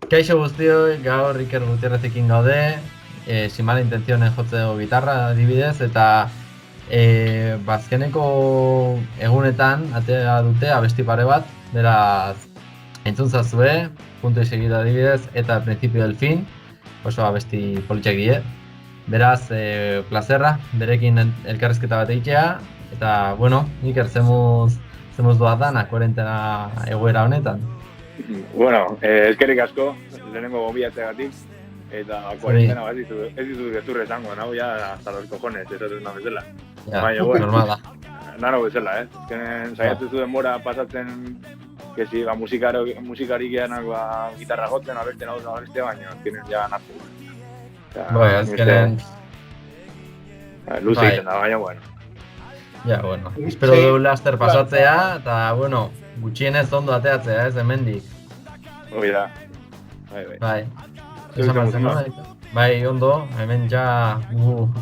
Kaixo guztioi, gaur Iker Gutierrezekin gaude, sin mala intentzionen jotze dugu gitarra adibidez, eta bazkeneko egunetan atera dute abesti pare bat, beraz entzun zazue, punto y seguido adibidez, eta principio del fin, oso abesti politxak die. Beraz, plazerra, berekin elkarrizketa bat egitea, eta, bueno, Iker, zemuz doazana, kuarentena egoera honetan. Bueno, eskerrik asko, lehenengo gobiatzeagatik, eta kuarentena bat ez ditu gezurre esango, nago ya hasta los cojones, ez dut bezala. Ja, Baina, bueno, normala. nano bezala, Ezkenen saiatu zu denbora pasatzen, que si, musikarik eanak gitarra jotzen, abesten hau da abeste, baina azkenen ja nazu. Bai, azkenen... Luze egiten da, baina, bueno. Ja, bueno, espero dugu laster pasatzea, eta, bueno, gutxienez ondo ateatzea, ez, hemendik. Hoi da. Bai. Bai, ondo, hemen ja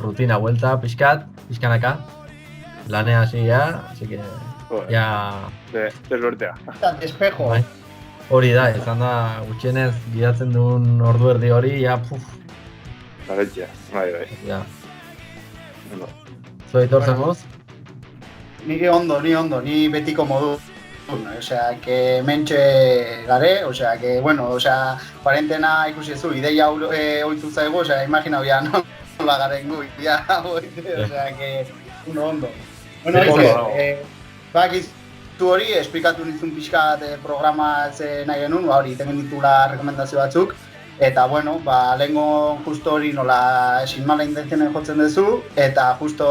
rutina vuelta, pixkanaka. Lanea hasi ya, así que ya... De suertea. Despejo. Bai. Hori da, izan da gutxienez gidatzen duen ordu erdi hori, ja, puf. Zaretxea, bai. Ja. Zoi torzen moz? Ni ondo, ni betiko modu. Osea, que mentxe gare, osea, que, bueno, osea, cuarentena ikusi zu, ideia oitu zaigu, osea, imaginau ya nola garen gu, ya, osea, que, ondo. Bueno, bakizu hori, esplikatu nizun pixkat programa ze nahi genuen, hori, temen ditula rekomendazio batzuk, eta, bueno, lehengo justo hori nola sin mala intenzionen jotzen duzu, eta justo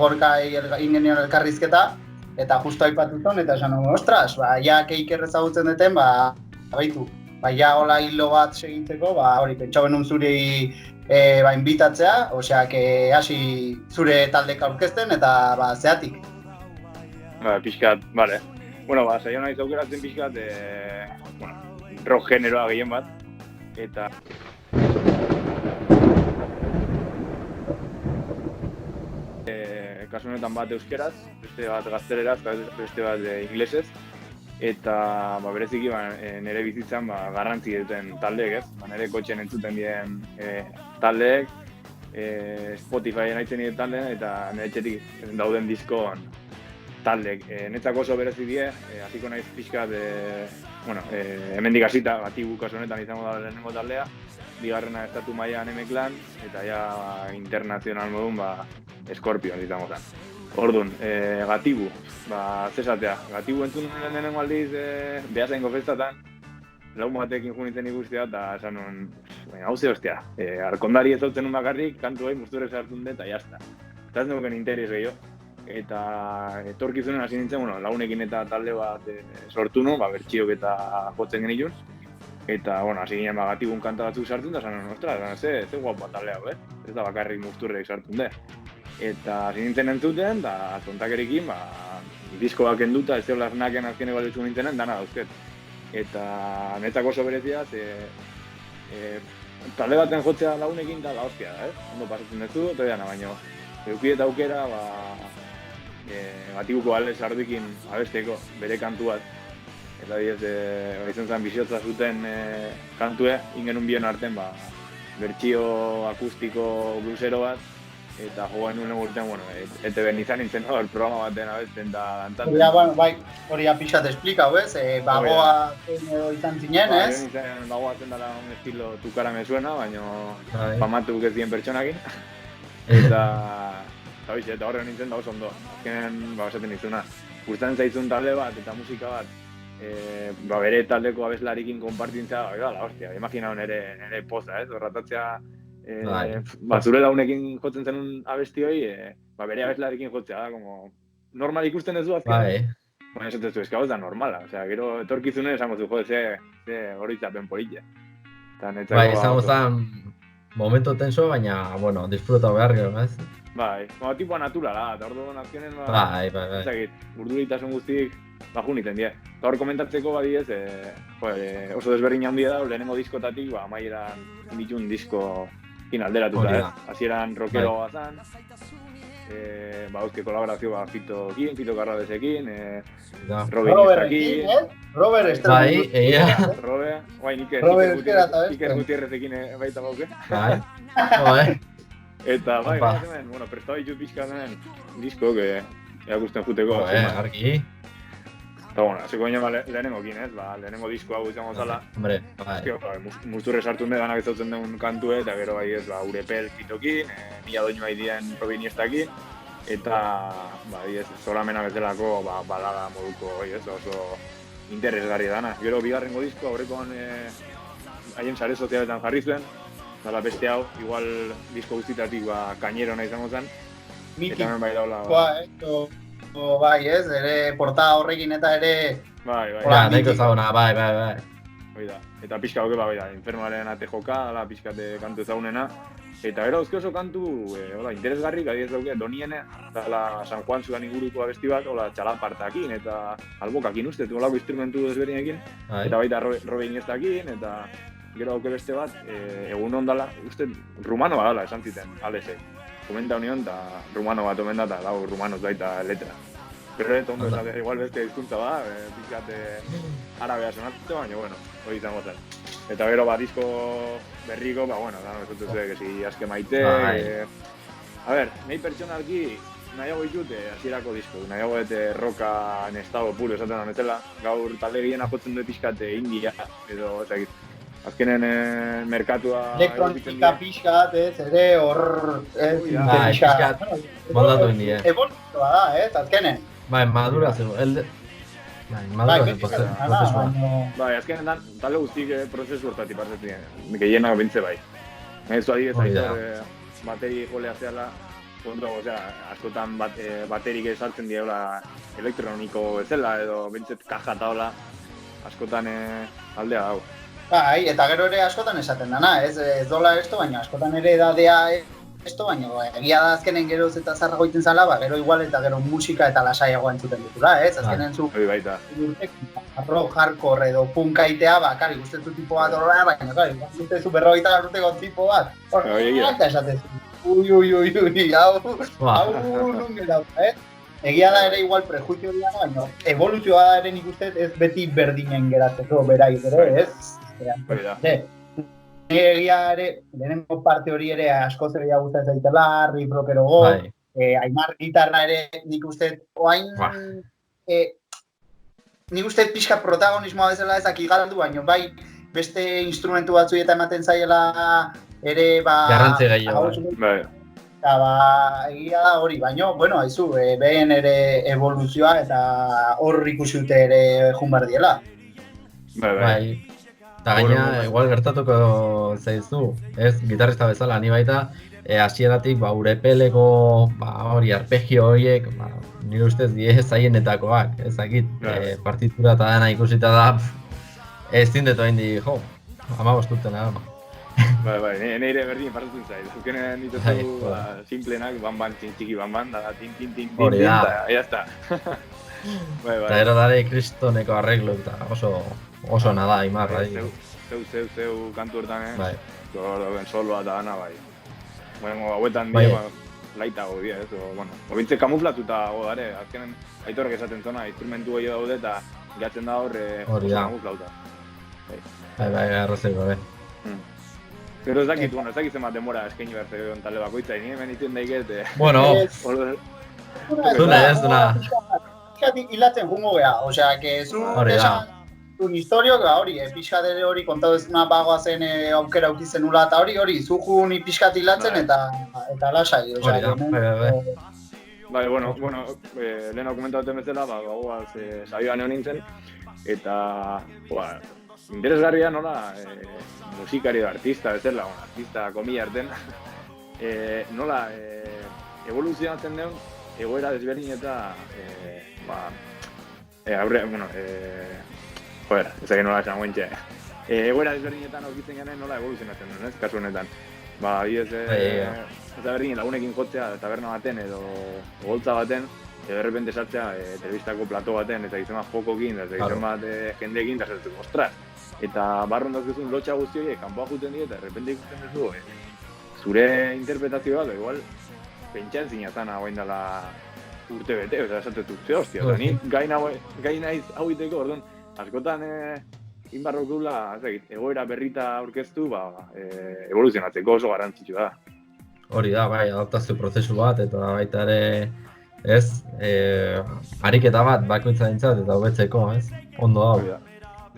gorka ingeniero elkarrizketa, eta justo aipatu zon, eta esan dugu, ostras, ja Iker ezagutzen duten, baitu, ja hola hilo bat segitzeko, hori, pentsau benun zuri inbitatzea, osea, que hasi zure taldek aurkezten, eta zeatik. Pixkat, bale. Bueno, saio nahi zaukeratzen pixkat, rock generoa gehien bat, eta... kasu honetan bat euskeraz, beste bat gazteleraz, beste bat inglesez, eta bereziki nire bizitzan garrantzi duten taldeek, ez? Nire kotxen entzuten dien taldeek, Spotifyen haitzen dien taldeek, eta nire etxetik dauden diskoan taldeek. Netzako oso berezi die, hasiko naiz pixkat, hemendik hasita, Gatibu kasu honetan izango da lehenengo taldea, bigarrena estatu mailan M-Clan, eta ja internazional modun, Scorpion izango zen. Orduan, Gatibu, zesatea. Gatibu entzun lehenengo aldiz Beasaingo festatan, lagun batekin juniten ikustea, eta esan nuen, hau ze hostia, arkondari ezautzen nun bakarrik, kantu hain musturek sartun dut, eta jazta. Eta ez nuken interes gehiago. Eta etorkizunen hasi nintzen, lagunekin eta talde bat sortu nu, bertxiok eta jotzen genitun. Eta, hasi ginen Gatibun kanta batzuk sartun, eta esan nuen, ostras, ze guapa talde hau, ez da bakarrik musturrek sartun dut. Eta hasi nintzen entzuten, eta tontakerikin, diskoak enduta, ez zeolaz naken azkeneko alditzu nintenen, dana dauzket. Eta netzako oso berezia, talde baten jotzea lagunekin eta hostia da, ondo pasatzen duzu, eta dena, baina eduki eta aukera, Gatibuko Alex Arduikin abesteko, bere kantu bat. Eta diez, izan zen biziotza zuten kantue, ingenun bion arten, bertsio akustiko blusero bat, eta joan nuen urtean, ETV izan nintzen hor programa baten abesten da dantatzen. Hori apixat esplikau, ez? Bagoa izan zinen, ez? Bagoa zen dala un estilo tukara me suena, baina pamatu ez dien pertsonakin. Eta horren nintzen da oso ondo. Azkenen, esaten izuna. Gustatzen zaizun talde bat eta musika bat, bere taldeko abeslarikin konpartintza, la hostia, imaginau nire poza, ez? Horratatzea, zure launekin jotzen zenun abesti hoi, bere abeslarekin jotzea da, normal ikusten ez du azken. Baina esaten zu, ez da normala, gero etorkizunen esango zu, ze horitzapen politxe. Izango zen momento tenso, baina, disfruta behar gero, ez? Tipua naturala, eta orduan azkenen, urduritasun guztik, jun iten die. Eta hor komentatzeko badiez, oso desberdin handia da, lehenengo diskotatik, amaieran ditun disko alderatuta, ez? Hasieran rockero bazan, Bauzke kolaborazio Fitokin, Fito Karradesekin, Da. Robertekin, Robert Estrella. Bai, egia. Robert, Robert Euskera eta beste. Iker Gutierrezekin baita bauke. Bai. Bai. Eta bai, Opa. hemen, bueno, prestatu ditut pixka hemen diskok erakusten juteko. Argi. Eta bueno, hasiko ginen lehenengokin, ez? Lehenengo disko hau izango zala. Hombre, bai. Musturre sartu den ganak ezautzen den kantue, eta gero bai ez, Urepel Fitokin, Mila Doinu Aidien Proviniestakin, eta bai ez, Zolamena bezalako balada moduko, ez, oso interesgarri dana. Gero bigarrengo disko, aurrekoan haien sare sozialetan jarri zuen, dala beste hau, igual disko guztitatik kainero izango zen, eta hemen bai daula. Bai, ez, ere portada horrekin eta ere... Bai. Ja, nahiko ezaguna, bai. Hoi da, eta pixka hoke bai da, Infernuaren ate joka, pixkate kantu ezagunena. Eta gero oso kantu, interesgarrik, adiez dauke, Doniene, eta San Juan zudan inguruko abesti bat, txalapartakin eta albokakin uste, olako instrumentu desberdinekin, eta baita Robe Iniestakin, eta gero dauke beste bat, egun ondala, uste, rumano badala esan ziten, alesek. Komenta union, eta rumano bat omen da, eta lau rumanoz baita letra. Pero ondo esate, igual beste hizkuntza ba, pixkate arabea sonatzen, baina, bueno, hori izango zen. Eta gero disko berriko, bueno, da, ez dut que si aske maite... A ber, nahi pertsonalki nahiago ditut hasierako disko, nahiago roka en estado puro esaten da metela. Gaur talde gehiena jotzen du pixkate India, edo, ezagit. Azkenen merkatua... Elektronika pixkat, ez, ere hor... Pixkat, moldatu India. Evoluzioa da, ez, azkenen. Bai, madurazio, madurazio prozesua. Bai, azkenen talde guztik prozesu hortatik partetzen, gehienak bintze bai. Ez adibidez aitor bateri jolea zehala, ondo, osea, askotan baterik saltzen diela elektroniko bezala, edo bintzet kaja eta hola, askotan aldea hau. Bai, eta gero ere askotan esaten dana, ez dola esto, baina askotan ere edadea esto, baina egia da azkenen geroz eta zarrago iten zala, gero igual eta gero musika eta lasaiagoa entzuten ditula, ez? Azkenen zu rock, hardcore edo punkaitea, kari, guztetu tipo bat horrela, baina, kari, guztetu 40 urteko tipo bat. Eta esatezu, ui, hau nungera, Egia da ere igual prejuizio dira, baina evoluzioa da ere nik uste ez beti berdinen geratzeko beraiz ere, ez? Egia ere, lehenengo parte hori ere asko zerbait gustatzen zaitela, riff rockero go, Aimar gitarra ere nik uste oain... Nik uste pixka protagonismoa bezala ezak galdu, baina bai beste instrumentu batzu eta ematen zaiela ere garrantzi gehiago, bai. Eta egia da hori, baina, bueno, haizu, behen ere evoluzioa eta hor ikusi dute ere jun behar diela. Bai. Eta gaina, igual gertatuko zaizu, ez, gitarrista bezala, ni baita, hasieratik Urepeleko, hori, arpegio horiek, nire ustez die zaienetakoak, ezakit, partitura eta dena ikusita da, ez zindetu hain di, 15 urtena, Bai, nire berdin parratzen zait. Zukenen dituzu simplenak, ban, txiki, ban, da, tin, eta jazta. Eta ero dare kristoneko arreglo eta oso nada, Aimar, bai. Zeu kantu hortan, bai. Soloa eta dana, bai. Bueno, hauetan dira, laitago dira, ez, bueno. Obintze kamuflatuta godare, azkenen aitorrek esaten zona, instrumentu gehiago daude eta gehatzen da hor oso kamuflauta. Bai, arrazeko, bai. Pero ez dakit zenbat demora eskaini behar zegoen talde bakoitza, ni hemen iten daiket... Bueno... Zune, ez duna... Pixkatik hilatzen jungo geha, osea, que zu esan un historio, hori, pixkat hori kontatu ezuna bagoa zen aukera aukitzen nula eta hori, zu jun pixkat hilatzen eta lasai, osea... Bai, bueno, lehen komentatu bezala, bagoaz saioan egon nintzen, eta... interesgarria nola musikari edo artista bezala, artista komilla arten, nola evoluzionatzen duen egoera desberdin eta ezagin nola esan guentxe. Egoera desberdinetan aurkitzen genen nola evoluzionatzen duen, ez, kasu honetan. Ez berdin lagunekin jotzea taberna baten edo goltza baten, de repente sartzea telebistako plato baten eta gizema jokokin, eta gizema bat jendeekin, eta zertzen, ostras! Eta barron dauzkezun lotxa guzti horiek kanpoa juten dira eta de repente ikusten duzu zure interpretazioa, igual pentsan zinatan hau dela urte bete, eta esatetu, ze hostia, eta ni gai naiz hau iteko, orduan, askotan inbarrokula, egoera berrita aurkeztu, evoluzionatzeko oso garrantzitsua da. Hori da, bai, adaptazio prozesu bat, eta baita ere, ez, ariketa bat bakoitzarentzat eta hobetzeko, ez? Ondo da.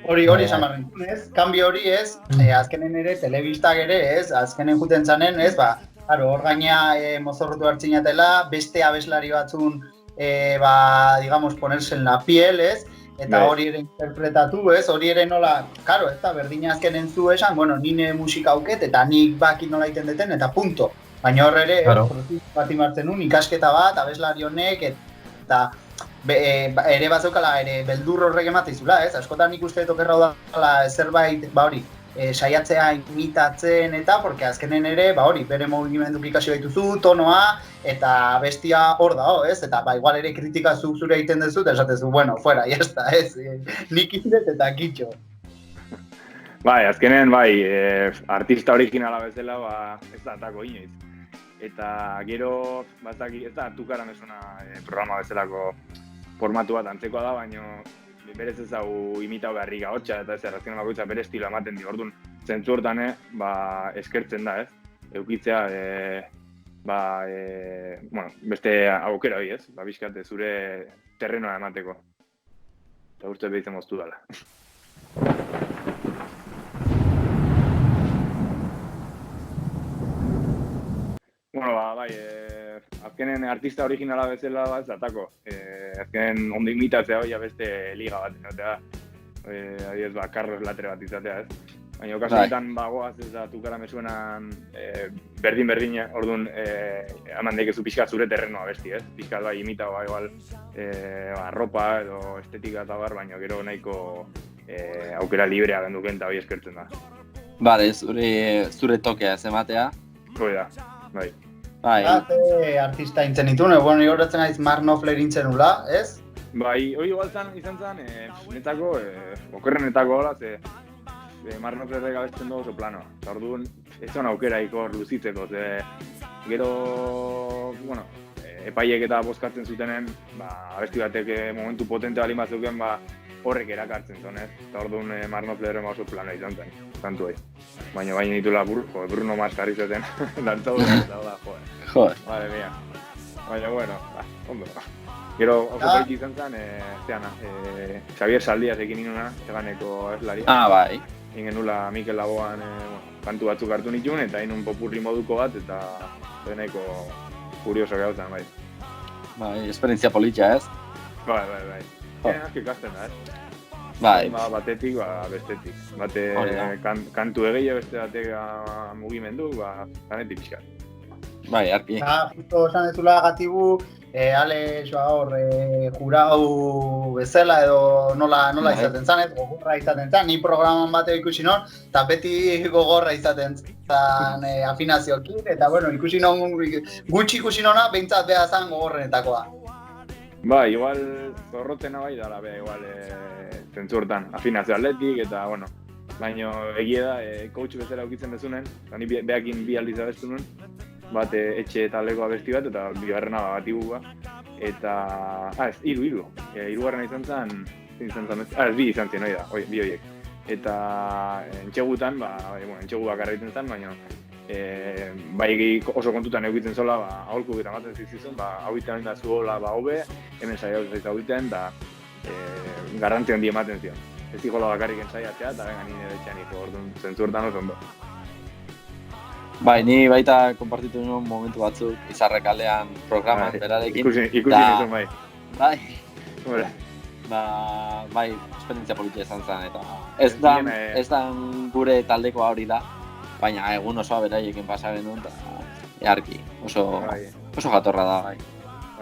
Hori esan barren, ez? Kanbio hori ez, azkenen ere, telebistak ere, ez? Azkenen juten zanen, ez? Claro, hor gaina mozorrotu hartzinatela, beste abeslari batzun, digamos, ponerse en la piel, ez? Eta hori ere interpretatu, ez? Hori ere nola, claro, ez da, berdina azkenen zu esan, bueno, nire musika auket, eta nik bakit nola iten deten, eta punto. Baina hor ere, prozesu bat imartzen nun, ikasketa bat, abeslari honek, eta ere batzukala, ere beldur horrek emateizula, ez? Askotan nik uste okerra dala zerbait, hori, saiatzea imitatzen eta, porque azkenen ere, hori, bere mugimendu ikasio dituzu, tonoa, eta bestia hor da, ez? Eta igual ere kritika zure egiten duzu, eta esatezu, bueno, fuera, jazta, ez? Nik indet eta kitxo. Bai, azkenen, artista originala bezala, ez da atako inoiz. Eta gero, ez da hartukaran esuna programa bezalako formatu bat antzekoa da, baina berez ez hau imitau beharrik ahotsa eta ez errazkenen bakoitza bere estilo ematen di. Orduan, zentzu hortan, eskertzen da, ez? Eukitzea, beste aukera hori, ez? Bizkat zure terrenoa emateko. Eta uste behitzen moztu dela. Bueno, azkenen artista originala bezala bat zatako. Azkenen ondo imitatzea hori beste liga bat izatea. Adiez, Carlos Latre bat izatea, ez? Baina okasunetan bagoaz ez da tukara mesuenan berdin, orduan eman daikezu pixkat zure terrenoa besti, ez? Pixkat imita igual ropa edo estetika eta baina gero nahiko aukera librea genduken eta hori eskertzen da. Bale, zure tokea ez ematea. Hoi da, bai. Artista intzen ditun, nire horretzen naiz Mark Knopfler intzen nula, ez? Bai, hori igual izan zen, netako, okerrenetako hola, Mark Knopflerrek abesten dugu oso plano. Eta orduan, ez zon aukera ikor luzitzeko, gero, epaiek eta bozkatzen zutenen, abesti batek momentu potente bali batzuken, horrek erakartzen zuen, ez? Eta orduan Mark Knopflerren oso plano izan zen, kantu hori. Baina ditula Bruno Mars jarri zuten, dantzau da, joder. Vale, mia. Baina, ondo. Gero, oso poliki izan zen, Xavier Saldiaz ekin inuna, eganeko abeslari. Bai. Ingen nula Mikel Laboan kantu batzuk hartu nituen, eta inun popurri moduko bat, eta nahiko kurioso gautzen, bai. Bai, esperientzia politia, ez? Bai. Asko ikasten da, ez? Bai. Batetik, bestetik. Bate kantu egeie, beste batek mugimendu, ganetik pixkat. Bai, arki. Justo esan ezula gatibu, ale jurau bezala edo nola izaten zan, gogorra izaten zan, ni programan bateo ikusi non, eta beti gogorra izaten zan afinaziokin, eta ikusi non, gutxi ikusi nona, behintzat beha zan gogorrenetakoa. Bai, igual zorrotzena bai dala, igual zentzurtan, afinazio atletik, eta baina egia da, coach bezala ukitzen bezunen, eta ni behakin bi aldiz abestu nuen, bat etxe taldeko abesti bat, eta bigarrena bat igua, eta... hiru. Hirugarrena izan zen, bi izan zen, bi horiek. Eta entxegutan, entxegu bakarra egiten zen, baina bai oso kontutan eukitzen zola, aholku eta maten zizizun, hau iten da zuola hobe, hemen saia hau iten, eta garrantzia handi ematen zion. Ez ikola bakarrik ensaiatzea, eta venga nire betxean iko, orduan zentzurtan oso ondo. Bai, ni baita konpartitu nuen momentu batzuk Izarrek aldean programan berarekin. Ikusi nizun, bai. Bai. Bai, esperientzia politia izan zen, eta ez da gure taldekoa hori da, baina egun osoa beraiekin pasa genuen, eta arki, oso jatorra da, bai.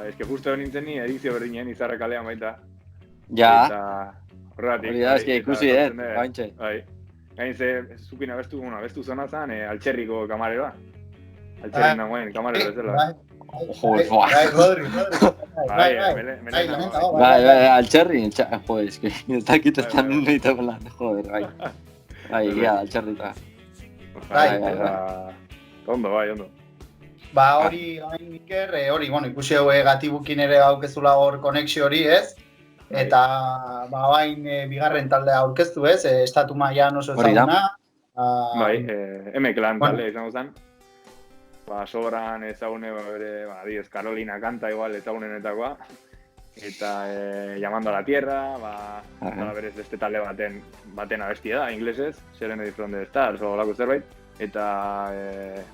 Ez que justo nintzen ni edizio berdinen Izarrek aldean baita. Ja. Eta horregatik. Hori da, eski ikusi dut, baintxe. Bai. Gain zukin abestu zona zen, Altxerriko kamareroa. Altxerrik nagoen, kamarero bezala. Bai, Rodri. Bai, Altxerri, eski, ez dakit ez da ninteiko lan, joder, bai. Bai, egia, Altxerrita. Bai, ondo. Ba, hori gain Iker, hori, bueno, ikusi hau gatibukin ere aukezula hor konexio hori, ez? Eta, ba, bain bigarren taldea aurkeztu, ez? Estatu mailan oso ezaguna. Bai, M-Clan bueno. talde izango zen. Ba, sobran ezagune, bere, ba, diez, Carolina kanta igual ezagunenetakoa. Eta Llamando a la Tierra, ba, berez beste talde baten abestia da, inglesez, Serenity from the Stars, o lako zerbait. Eta,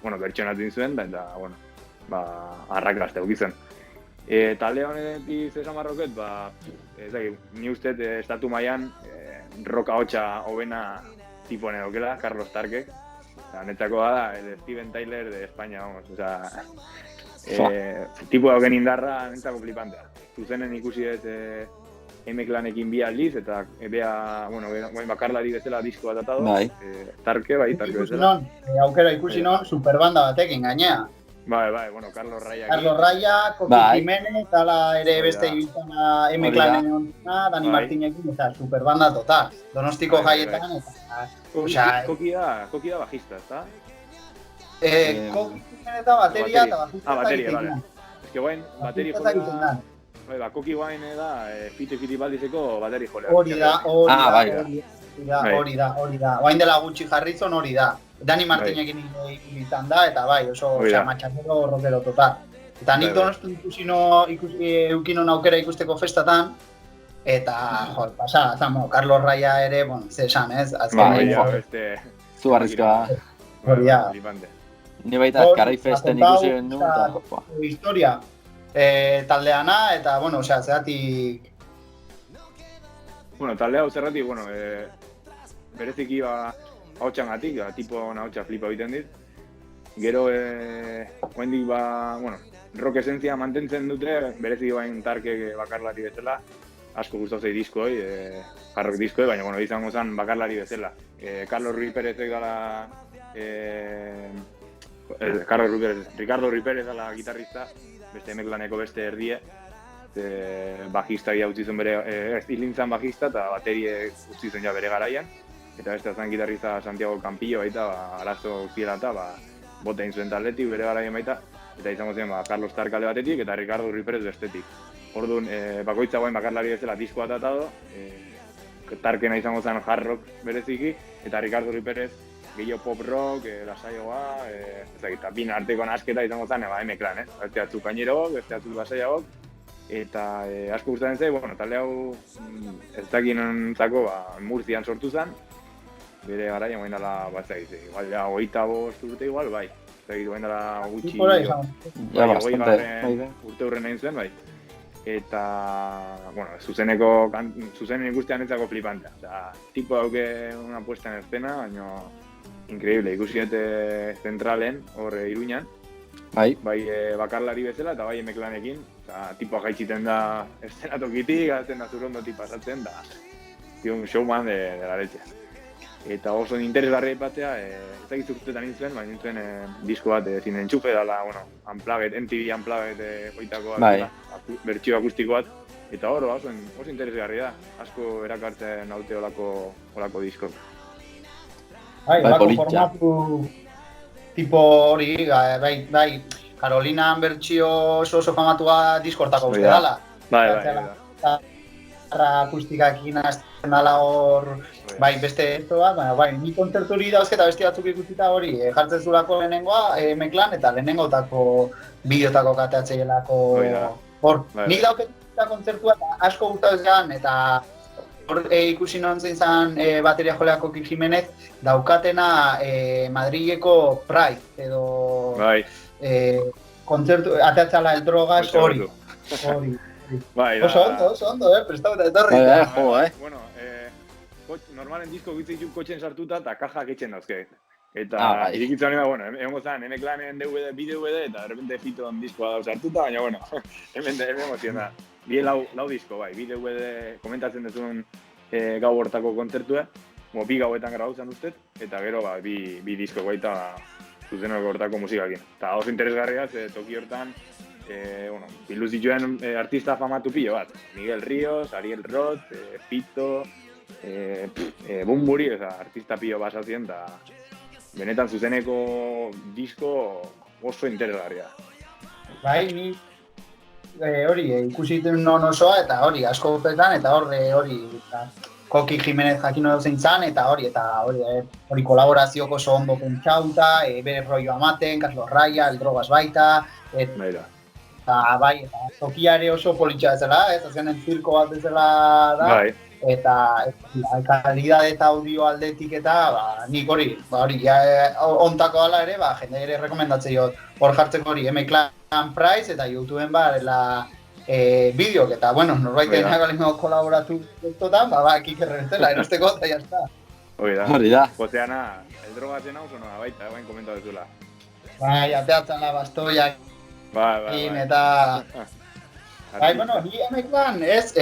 bueno, bertxonatzen zuen, eta, bueno, ba, arrakazte eukizen. Talde honetik zesan marroket, ba, ni uste estatu mailan roka hotxa hobena tipone daukela, Carlos Tarkek. Netzako da, el Steven Tyler de España, vamos, o sea, tipo dauken indarra netzako flipantea. Zuzenen ikusi ez M-Clanekin bi aldiz, eta bueno, bakarlari bezala disko bat atado. Tarke bezala. Aukera ikusi non, superbanda batekin gainea. Bai, bueno, Carlos Raya. Carlos Raya, Koki Jimenez, ala ere beste ibiltzana M-Clanen ontzuna, Dani Martinekin, eta superbanda total. Donostiko jaietan, eta... Koki da bajista, ezta? Koki Jimenez da bateria eta bajista. Bateria, bale. Ez que guain, bateri jolea... Koki guain da, Fiti Baldizeko bateri jolea. Hori da. Guain dela gutxi jarritzon hori da. Dani Martinekin ibilitan da, eta bai, oso matxakero rockero total. Eta nik donostu eukinon aukera ikusteko festatan, eta, pasa, Carlos Raya ere, bueno, zesan, ez? Zu barrizkoa. Hori da. Ni baita Karai Festen ikusi gendu, eta... Historia taldeana, eta, bueno, osea, zeratik... Bueno, taldea zerratik, bueno, bereziki hautsangatik, tipo hautsa flipa egiten dit. Gero, oendik bueno, rock esentzia mantentzen dute, bereziki bain Tarkek bakarlari bezala. Asko gustau zei diskoi, jarrok diskoi, baina, bueno, izango zen bakarlari bezala. Carlos Ruiz Pérezek dala... Ricardo Ruiz Pérez dala gitarrista, beste M-Claneko beste erdie. Bajista utzi zen bere, ilintzan bajista eta baterie utzi zen ja bere garaian. Eta beste zen gitarrista Santiago Campillo baita, arazo guztiela eta bota egin zuen taldetik bere garaian baita. Eta izango zen Carlos Tark alde batetik eta Ricardo Ruiz Pérez bestetik. Orduan, bakoitza guain bakarlari bezala disko bat atado, Tarkena izango zen hard rock bereziki, eta Ricardo Ruiz Pérez gehiago pop rock, lasaioa, eta bina arteko nasketa izango zen M-Clan, beste atzuk kainerogok, beste atzuk lasaiagok. Eta asko gustatzen zait, bueno, talde hau ez dakinentzako Murzian sortu zen. Bere garaian guain dela, igual 25 urte igual, bai. Guain dela gutxi, urte hurren egin zuen, bai. Eta, bueno, zuzenen ikustean etzako flipantea. Osea, tipo dauke una puesta en escena, baina increíble, ikusiete zentralen, hor Iruñan. Bai, bakarlari bezala eta bai M-Clanekin. Tipoa jaitziten da eszenatokitik, gazten da zurondotik pasatzen, da un showman de la leche. Eta oso interesgarri aipatzea, ez dakit urtetan nintzen, baina nintzen disko bat zin entxufe dala, bueno, Unplugged, MTV Unplugged oitako bertxio akustiko bat. Eta hor, oso interesgarri da, asko erakartzen naute olako disko. Olako formatu tipo hori, bai, Carolina bertxio oso famatua diskortako uste dala. Bai. Akustikakin azten dala hor, bai, beste esto bat, bai, ni kontzertu hori dauzketa besti batzuk ikusita hori, jartzen zurako lehenengoa, M-Clan, eta lehenengotako bideotako kateatzeielako hor. Nik dauketa kontzertua asko gustatu zean, eta hor ikusi non zein zen bateria joleako Koki Jimenez, daukatena Madrileko Pride, edo... Bai. Kontzertu, ateatzala el drogas hori. Oso ondo, prestauta etorri. Bueno, normalen disko gitzik kotxen sartuta eta kajak etxen dauzke. Eta irikitzen hori da, bueno, egongo zen, M-Clanen bi-DVD eta de repente Fiton diskoa dauz sartuta, baina, bueno, hemen emozien da. Bien lau disko, bai, bi-DVD komentatzen duzun gau hortako kontzertua, bi gauetan grabautzen duztet, eta gero, bi disko baita zuzeneko hortako musikakin. Eta oso interesgarria, toki hortan, bildu zituen artista famatu pilo bat. Miguel Ríos, Ariel Roth, Fito, Bumburi, artista pilo basazien, eta benetan zuzeneko disko oso interesgarria. Bai, ni hori ikusi dituen non osoa, eta hori asko urtetan, eta hori Koki Jimenez jakin edo zein zan, eta hori kolaborazioko oso ondo pentsauta, bere rolloa ematen, Carlos Raya, El Drogas baita, eta bai, eta tokiare oso politxa bezala, azkenen zirko bat bezala da, bai. eta kalidade eta audio aldetik eta nik hori, ontako ala ere, jende ere rekomendatzen jot hor jartzeko hori, M-Clan Price eta YouTubeen bideok, eta, bueno, norbaiten nagoelimo kolaboratu duktotan, kikerre bezala, erosteko, eta jazta. Hori da. Joseana, El Drogas hau zonua baita, bain komentatu zula. Bai, ateatzen la bastoiak, eta... Bai, bueno, ni M-Clan ez,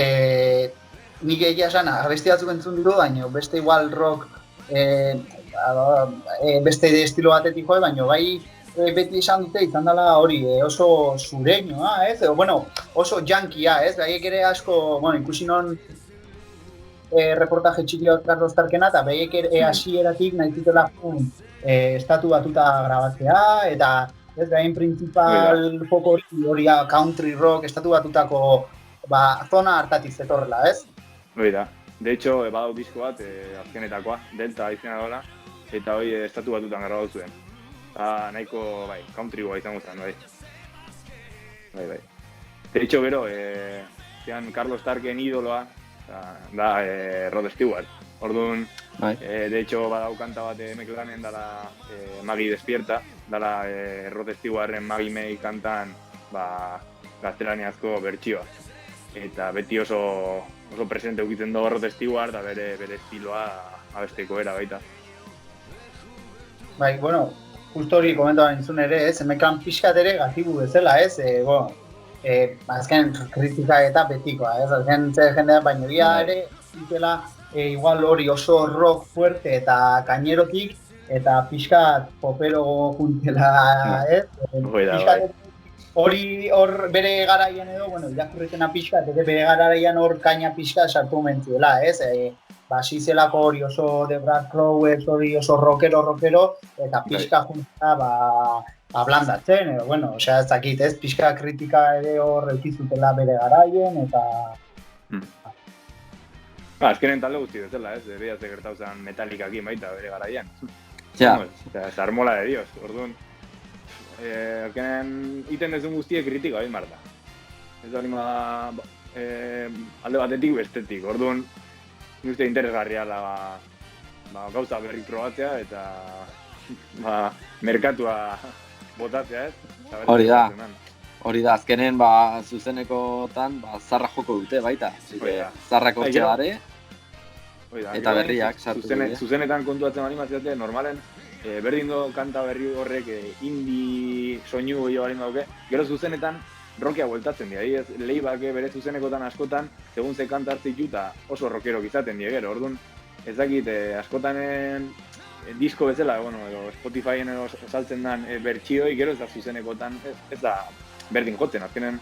nik egia esan, abesti batzuk entzun ditu, baina beste igual rock, beste estilo batetik joe, baina bai beti esan dute izan dela hori oso sureñoa, ez? Bueno, oso jankia, ez? Baiek ere asko, bueno, ikusi non reportaje txiki bat Carlos Tarkena, eta baiek ere hasieratik nahi zutela estatu batuta grabatzea, eta ez gain principal foko hori country rock, estatu batutako zona hartatik zetorrela, ez? Hori da. De hecho, badau disko bat, azkenetakoa, Delta izena dola, eta hori estatu batutan grabatu zuen. Nahiko, country goa izango zen, bai. De hecho, gero, Carlos Tarken idoloa, da Rod Stewart. Orduan, de hecho, badau kanta bat M-Clanen dala Maggie Despierta, dala Rod Stewarten Maggie May kantan gaztelaniazko bertsioa. Eta beti oso presente ukitzen dugu Rod Stewart, da bere estiloa abesteko era baita. Bai, bueno, justo hori komentaban entzun ere, ez, M-Clan pixkat ere gatibu bezala, ez, azken kritika eta betikoa, ez, azken jendea bainoria ere, zitela, igual hori oso rock fuerte eta kainerotik, eta pixkat popero juntela, ez, hori hor bere garaian edo, bueno, irakurretena pixkat, bere garaian hor kaina pixkat sartu mentzuela, ez, basizelako hori oso The Brad Crowes, hori oso rockero, eta pixka junta blandatzen, edo, bueno, ez dakit, ez, pixka kritika ere hor eukizutela bere garaien, eta... Azkenen talde guzti bezala, ez, beria ze gertauzan Metallicakin baita bere garaian. Ja. Esa armola de Dios, orduan, azkenen iten dezun guztiek kritika bain marta. Ez da alde batetik bestetik, orduan, ni uste interesgarria gauza berri probatzea eta merkatua botatzea, ez? Hori da, azkenen zuzenekotan zarra joko dute baita. Zarrak hortxe dare eta berriak sartu dute. Zuzenetan kontuatzen bali mazitate, normalen berdin do kanta berri horrek indie soinu gehiago bali dauke, gero zuzenetan rockea bueltatzen dira, leibak bere zuzenekotan askotan, segun ze kanta hartzik juta oso rockerok izaten dira gero, orduan ez dakit askotanen disko bezala, edo Spotifyen saltzen den bertsioi, gero ez da zuzenekotan, ez da berdin jotzen, azkenen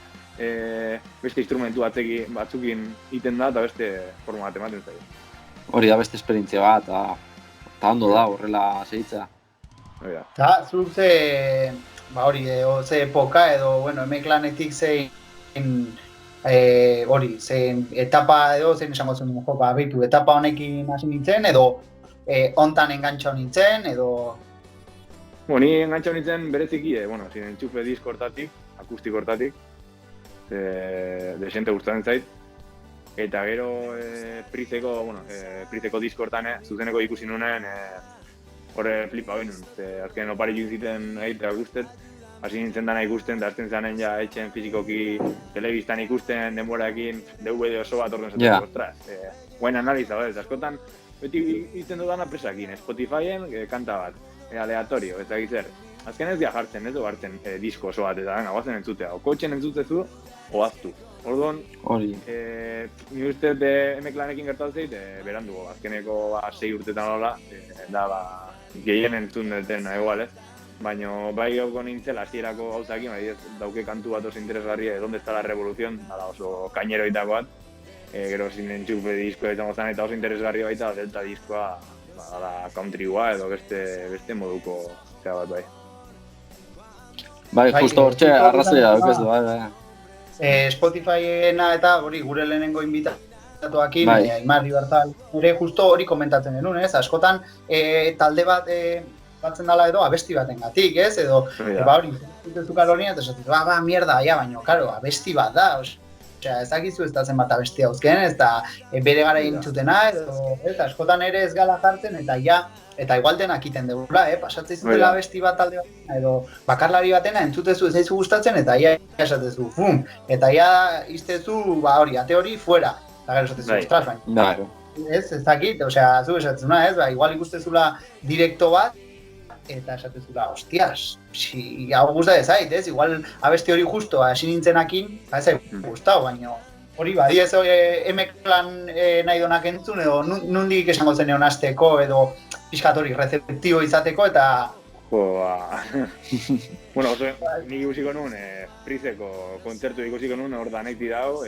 beste instrumentu batzukin iten da eta beste forma bat ematen zaio. Hori da beste esperientzia bat, eta ondo da horrela segitzea. Eta zuk ze epoka edo, M-Clanetik zein etapa edo, zein esango zen behitu, etapa honekin hasi nintzen edo hontan engantxau nintzen edo... Ni engantxau nintzen bereziki, sin enchufe disko hortatik, akustiko hortatik, desente gustatzen zait, eta gero Prizeko disko hortan zuzeneko ikusi nunen horre flipa hori nun, azken opari juntziten egitea guztet, hasi nintzen dana ikusten, da azten zanen ja etxen fizikoki telebistan ikusten, denboraekin, DVD oso bat orduan zaten, ostras, guain analiza, askotan, beti iten dudana presakin, Spotifyen kanta bat, aleatorio, ez da gitzer, azken ez dia jartzen, ez du hartzen disko oso bat, eta guazen entzutea, o kotxen entzutezu, oaztu. Orduan, ni uste M-Clanekin gertatu zeit, berandugo, azkeneko 6 urtetan hola, da gehien entzun duten egual, ez? Baina bai gauko nintzela hasierako gauzakin, dauke kantu bat oso interesgarria, Donde está la revolución, oso kaineroitako bat, gero sin enchufe diskoa izango zen eta oso interesgarria baita, Delta diskoa, countrygoa edo beste moduko zea bat bai. Bai, justo hortxe arrazoia daukezu, bai. Spotifyena eta hori gure lehenengo inbitatuakin, Bai. Aimar Ibarzal, ere justo hori komentatzen genuen, ez? Askotan talde bat batzen dela edo abesti batengatik, ez? Edo, hori, zutezu kalorina, eta esatzen, mierda, baina, karo, abesti bat da, osea, ez dakizu ez da zenbat abesti hauzken, ez da bere gara intzutena, edo, eta askotan ere ez gala jartzen, eta igual denak iten dugula, pasatzen izutela abesti bat talde batena, edo bakarlari batena entzutezu ez zaizu gustatzen, eta esatezu, eta iztezu, hori, ate hori, fuera, eta gero esatezu, ostras, baina. Ez dakit, osea, zu esatzuna, ez, igual ikustezula direkto bat, eta esatezula, hostias, hau gusta ezait, ez, igual abesti hori justo, hasi nintzenakin, ez gustau, baina hori, badi ez M-Clan nahi donak entzun, edo nondik esango zenean hasteko, edo pixkat hori, receptibo izateko, eta... Bueno, oso, nik ikusiko nuen, Prizeko kontzertu ikusiko nuen, hor da nahi dago,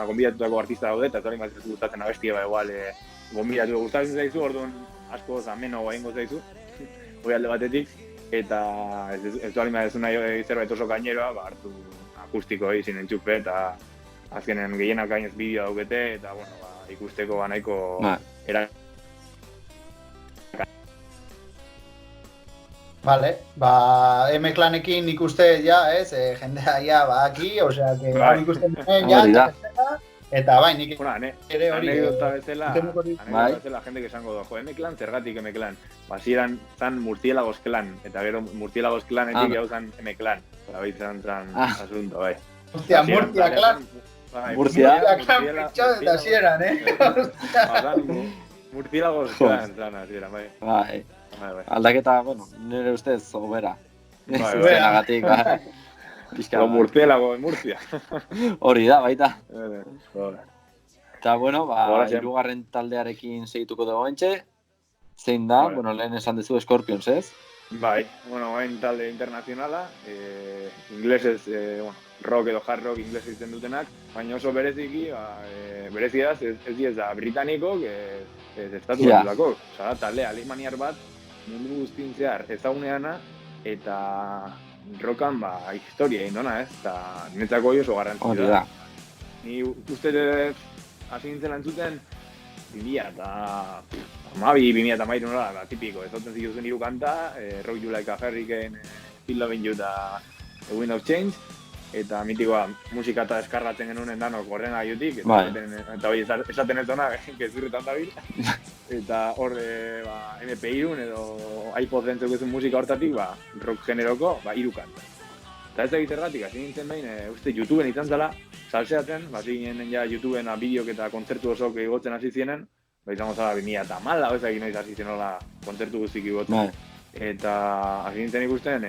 gonbidatutako artista daude, eta hori mazitzu gustatzen abestia, igual, gonbidatu gustatzen zaizu, orduan asko ameno egingo zaizu, hori alde batetik, eta ez du alima ez nahi zerbait oso gaineroa, hartu akustiko izin entxupe, eta azkenen gehienak gainez bideo daukete, eta bueno, ikusteko nahiko Vale, M-Clanekin ikuste jendea baki, osea, ikusten eta bai, nik ere hori... Anekdota bezala, jende que esango do, M-Clan, zergatik M-Clan. Hasieran zan Murciélagos Clan, eta gero Murciélagos Clanetik jau zan M-Clan. Bai, zan asunto, bai. Hostia, Murcia Clan. Murcia Clan pitxado eta hasieran, Murciélagos Clan zan hasieran, bai. Bai. Aldaketa, bueno, nire ustez, obera. Zuzenagatik, Lo murciélago en Murcia. Hori da, baita. Eta, bueno, hirugarren taldearekin segituko dugu entxe. Zein da, bueno, lehen esan dezu Scorpions, ez? Bai, bueno, hain talde internazionala, inglesez, rock edo hard rock inglesez izten dutenak, baina oso bereziki, bereziaz, ez diez da britaniko, ez estatu batutako. Osa, talde alemaniar bat, mundu guztien zehar ezaguneana, eta rokan historia egin dona, ez? Eta netzako oso garrantzitsua da. Ni uste hasi nintzen lantzuten 2012 nola, tipiko, ez oten zituzen 3 kanta, Rock You Like a Hurricane, Feel Loving You eta The Wind of Change, eta mitikoa musika eta eskarratzen genuen danok gorren aiotik, eta hori esaten ez dona, gezurretan dabil, eta hor MP3 edo iPod dentzeko ezun musika hortatik, rock generoko, 3 kanta. Eta ez da egitergatik, hasi nintzen behin, uste YouTubeen izan zela, salseatzen, hasi ginen ja YouTubeen bideok eta kontzertu osok igotzen hasi zienen, izango zela 2014, ez egin noiz hasi zienola kontzertu guztik igotzen. Eta hasi nintzen ikusten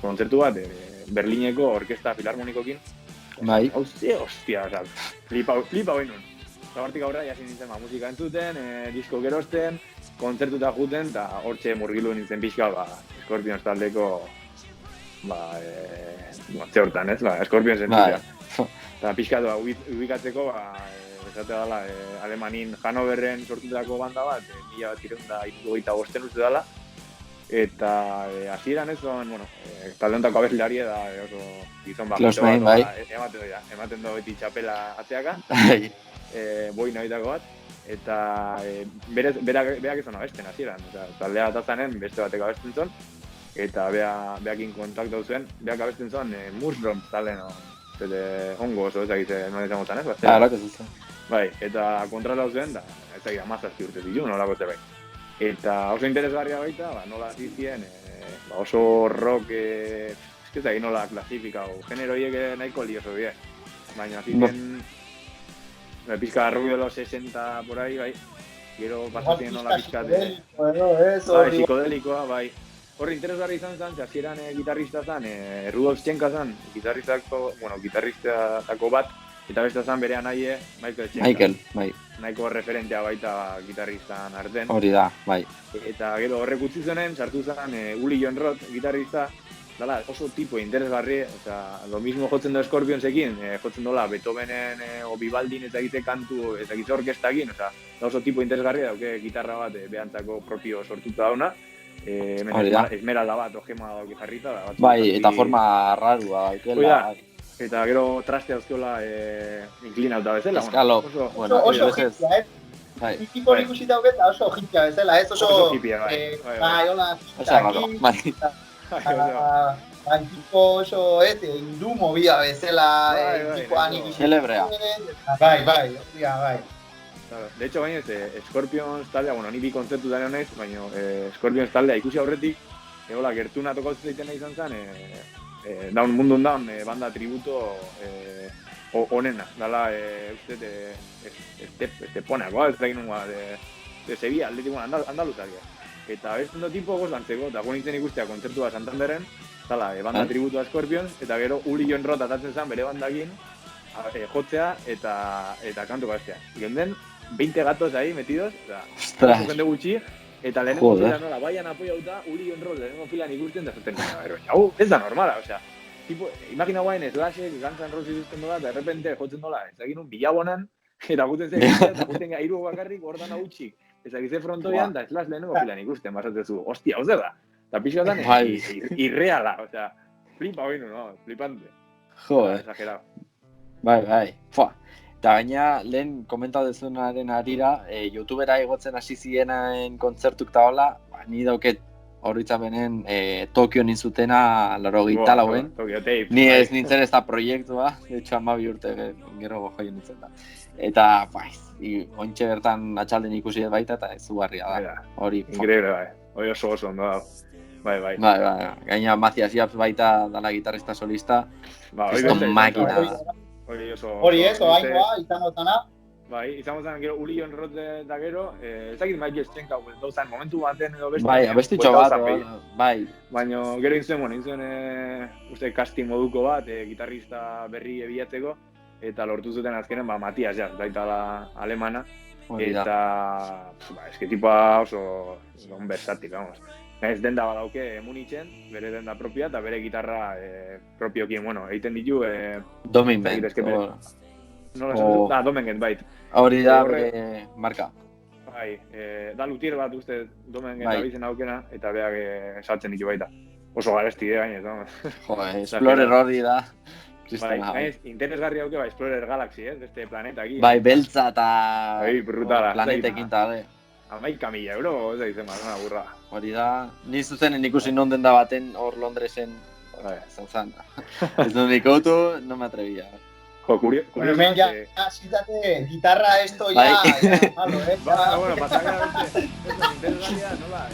kontzertu bat Berlineko orkesta filarmonikokin. Bai. Hostia, flipa behin nun. Eta hortik aurra, hasi nintzen musika entzuten, disko gerosten, kontzertuta juten, eta hortxe murgilu nintzen pixka, Scorpions taldeko, ze hortan, ez? Scorpions entzutea. Eta pixka ubikatzeko, esate dala, Alemanin Hannoverren sortutako banda bat, 1925 uste dala, eta hasieran ez zon, talde hontako abeslari da oso gizon ematen do beti txapela atzeaka, boina bitako bat, eta berak ez zon abesten hasieran, taldea atazanen beste batek abesten zon, eta beakin kontaktu zuen, beak abesten zon Mushroom talen, ongo oso ezagite nola izango zan ez? Bai, eta kontratatu zuen, ez da mazazki urte zilu, nolako zerbait. Eta oso interesgarria baita, nola zizien, oso rock, ez da nola klasifikago, generoiek nahiko lioso bie. Baina zizien, pizka rock de los 60 por ahí, bai. Gero pasazien nola pizka de... Psikodelikoa, bai. Horri interesgarri izan zen, hasieran gitarrista zen, Rudolf Schenka zen, gitarristako bat, eta beste zen berean nahi, Michael Schenka. Bai. Nahiko referentea baita gitarristan arten. Hori da, bai. Eta gero horrek utzi zenen, sartu zen Uli Jon Roth, gitarrista, dala, oso tipo interesgarri, eta lo mismo jotzen da Scorpionsekin, jotzen dola Beethovenen o Vivaldin eta egite kantu, eta egite orkestakin, oso tipo interesgarri dauke gitarra bat behantzako propio sortuta dauna, esmeralda bat, ojema dauki jarrita da. Bai, eta forma rarua daukela. Eta gero traste dauzkola inklinauta bezala. Eskalo, oso hippia, Bai. Tipo ikusi dauketa oso hippia bezala, oso hippia, bai, hola, bai, tipo oso, hindu movida bezala, tipo anime. Celebrea. Bai. De hecho, baina Scorpions taldea, ni bi kontzertu da naiz, baina Scorpions taldea ikusi aurretik, egola gertuna tokatzen zaitena izan zen, daun mundun daun banda tributo onena, dala, Esteponakoa, ez da ginungoa, de Sevilla, atletikoa, Andaluzaria. Eta besten tipo gozlantzeko, eta gonitzen ikustea kontzertua Santanderen, dala, banda tributo a Scorpions, eta gero Uli Jon Roth atatzen zen bere bandakin, jotzea eta kantuko bestea. Genden, 20 gatos ahí metidos, oso jende gutxi, eta lehenengo fila nola, baian apoiauta, Uli Jon Roth lehenengo filan ikusten, da zuten, ez da normala, osea, tipo, imagina guain Slashek, Guns N' Roses izten dola, eta de repente jotzen dola, ez egin un bilabonan, eta guten zen, eta guten gairu bakarrik, gordan hau txik, ez egize frontoian, da Slash lehenengo filan ikusten, basatzezu, hostia, hau zer da, eta pixotan, irreala, osea, flipa hoinu, no, flipante. Exagerado. Bai. Eta gaina, lehen komentatu dezunaren arira, YouTubera igotzen hasi zirenaen kontzertuk eta hola, ni dauket horritzapenen Tokio nintzutena 84. Ni ez nintzen ez da proiektua, de hecho 12 urte gero joio nintzen da. Eta, ontxe bertan atxalden ikusi baita eta izugarria da. Hori. Increíble, bai. Hori oso ondo da. Bai. Gaina Matthias Japs baita dala gitarrista solista. Kriston makina. Hori ez, oaingoa, izango zana. Bai, izango zan gero Uli Jon Roth da gero, ezakit Michael Schenka dauzan momentu baten edo beste. Bai, abestitxo bat, bai. Baina gero intzen, uste casting moduko bat, gitarrista berri ebiatzeko, eta lortu zuten azkenen, Matthias Japs, daita alemana. Eta, eske tipa oso versátil, vamos. Ez denda badauke Munitzen, bere denda propia, eta bere gitarra propiokin, egiten ditu... Domingen. Domengen, bait. Hori da, bere marka. Bai, da lutier bat uste Domengen abizen aukena, eta beak saltzen ditu baita. Oso garesti, gainez, no? Explorer hori da. Bai, interesgarri hauke, Explorer Galaxy, beste planeta aquí. Bai, beltza eta... Planetekin tale. 11.000 euro, ez da izan una burra. Hori da, ni zuzenen ikusi non den da baten hor Londresen, zauzan. Ez dut nik autu, no me atrevia. Curioso. Bueno, men, ya, sítate, guitarra esto ya malo, Bueno, pasagamente, interesgarria, nola,